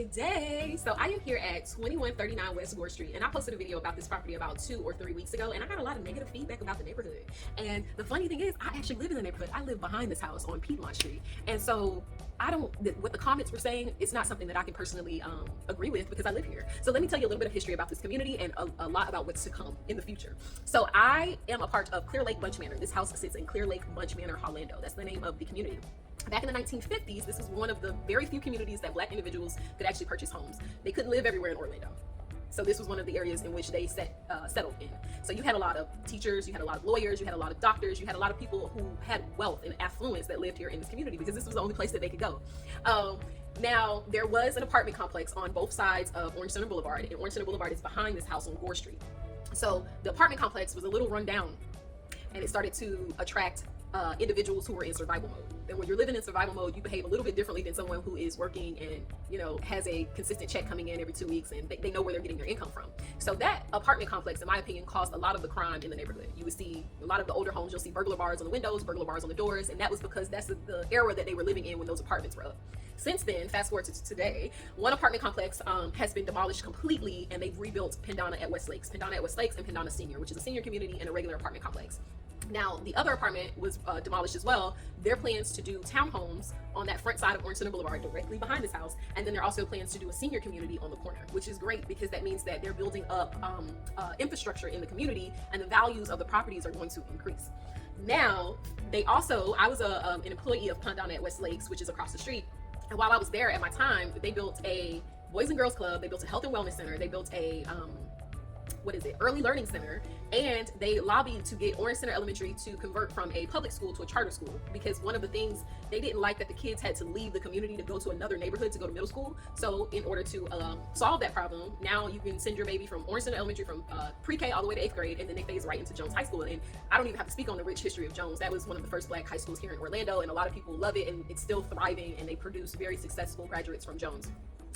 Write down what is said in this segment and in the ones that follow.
Good day. So I am here at 2139 West Gore Street, and I posted a video about this property about 2 or 3 weeks ago, and I got a lot of negative feedback about the neighborhood. And the funny thing is, I actually live in the neighborhood. I live behind this house on Piedmont Street, and so what the comments were saying, it's not something that I can personally agree with because I live here. So let me tell you a little bit of history about this community and a lot about what's to come in the future. So I am a part of Clear Lake Bunch Manor. This house sits in Clear Lake Bunch Manor, Orlando. That's the name of the community. Back in the 1950s, this is one of the very few communities that Black individuals could actually purchase homes. They couldn't live everywhere in Orlando. So this was one of the areas in which they settled in. So you had a lot of teachers, you had a lot of lawyers, you had a lot of doctors, you had a lot of people who had wealth and affluence that lived here in this community because this was the only place that they could go. Now, there was an apartment complex on both sides of Orange Center Boulevard, and Orange Center Boulevard is behind this house on Gore Street. So the apartment complex was a little run down, and it started to attract individuals who were in survival mode. And when you're living in survival mode, you behave a little bit differently than someone who is working and, you know, has a consistent check coming in every 2 weeks and they know where they're getting their income from. So that apartment complex, in my opinion, caused a lot of the crime in the neighborhood. You would see a lot of the older homes, you'll see burglar bars on the windows, burglar bars on the doors, and that was because that's the era that they were living in when those apartments were up. Since then, fast forward to today, one apartment complex has been demolished completely, and they've rebuilt Pendana at West Lakes and Pendana Senior, which is a senior community and a regular apartment complex. Now, the other apartment was demolished as well. Their plans to do townhomes on that front side of Orange Center Boulevard, directly behind this house, and then there are also plans to do a senior community on the corner, which is great because that means that they're building up infrastructure in the community, and the values of the properties are going to increase. Now, I was an employee of Pendana at West Lakes, which is across the street, and while I was there at my time, they built a Boys and Girls Club, they built a health and wellness center, they built a early learning center, and they lobbied to get Orange Center Elementary to convert from a public school to a charter school, because one of the things they didn't like that the kids had to leave the community to go to another neighborhood to go to middle school. So in order to solve that problem, now you can send your baby from Orange Center Elementary from pre-K all the way to 8th grade, and then they phase right into Jones High School. And I don't even have to speak on the rich history of Jones. That was one of the first Black high schools here in Orlando, and a lot of people love it, and it's still thriving, and they produce very successful graduates from Jones.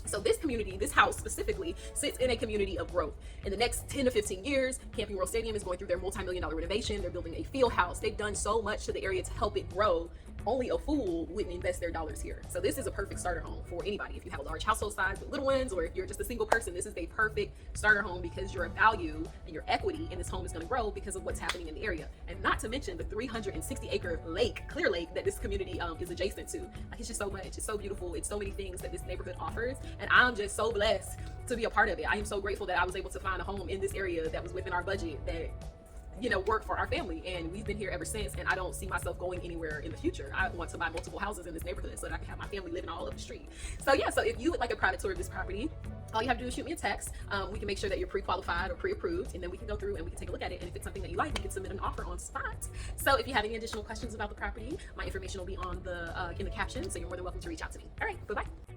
So this community, this house specifically, sits in a community of growth. In the next 10 to 15 years, Camping World Stadium is going through their multi-million-dollar renovation. They're building a field house. They've done so much to the area to help it grow. Only a fool wouldn't invest their dollars here. So this is a perfect starter home for anybody. If you have a large household size with little ones, or if you're just a single person, this is a perfect starter home because your value and your equity in this home is going to grow because of what's happening in the area. And not to mention the 360-acre lake, Clear Lake, that this community is adjacent to. Like, it's just so much. It's so beautiful. It's so many things that this neighborhood offers. And I'm just so blessed to be a part of it. I am so grateful that I was able to find a home in this area that was within our budget, that, you know, work for our family, and we've been here ever since, and I don't see myself going anywhere in the future. I want to buy multiple houses in this neighborhood so that I can have my family living all over the street. So yeah, so if you would like a private tour of this property, all you have to do is shoot me a text. We can make sure that you're pre-qualified or pre-approved, and then we can go through and we can take a look at it, and if it's something that you like, we can submit an offer on spot. So if you have any additional questions about the property, my information will be on in the caption, so you're more than welcome to reach out to me. All right, bye-bye.